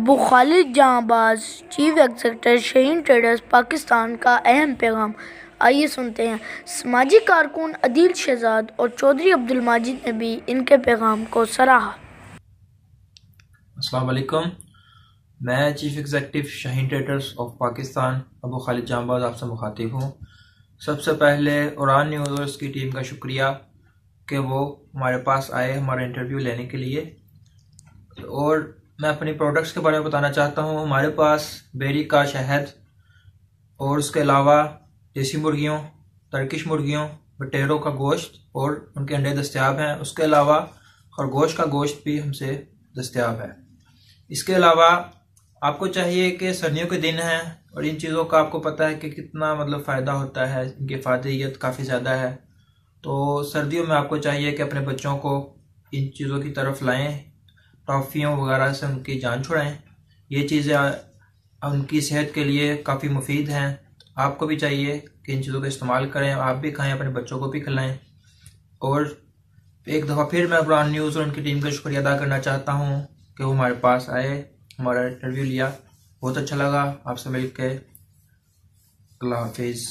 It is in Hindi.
Abu Khalid Jahanbaz, chief executive Shaheen traders Pakistan का अहम पैगाम। आइए सुनते हैं। समाजी कारकुन अदील शहजाद और चौधरी अब्दुल माजिद ने भी इनके पैगाम को सराहा। अस्सलाम वालेकुम। मैं chief executive Shaheen traders of Pakistan Abu Khalid Jahanbaz आपसे मुखातिब हूँ। सबसे पहले उड़ान न्यूज़ की टीम का शुक्रिया कि वो हमारे पास आए हमारा इंटरव्यू लेने के लिए। और मैं अपनी प्रोडक्ट्स के बारे में बताना चाहता हूँ। हमारे पास बेरी का शहद और उसके अलावा देसी मुर्गियों, टर्किश मुर्गियों, बटेरों का गोश्त और उनके अंडे दस्तयाब हैं। उसके अलावा खरगोश का गोश्त भी हमसे दस्तयाब है। इसके अलावा आपको चाहिए कि सर्दियों के दिन हैं और इन चीज़ों का आपको पता है कि कितना फ़ायदा होता है, इनकी फ़ायदियत काफ़ी ज़्यादा है। तो सर्दियों में आपको चाहिए कि अपने बच्चों को इन चीज़ों की तरफ लाएं, टॉफ़ियों वगैरह से उनकी जान छुड़ाएं। ये चीज़ें उनकी सेहत के लिए काफ़ी मुफीद हैं। आपको भी चाहिए कि इन चीज़ों का इस्तेमाल करें, आप भी खाएं, अपने बच्चों को भी खिलाएं। और एक दफ़ा फिर मैं ब्रांड न्यूज़ और उनकी टीम का शुक्रिया अदा करना चाहता हूँ कि वो हमारे पास आए, हमारा इंटरव्यू लिया। बहुत अच्छा लगा आपसे मिलकर। अल्लाह हाफिज़।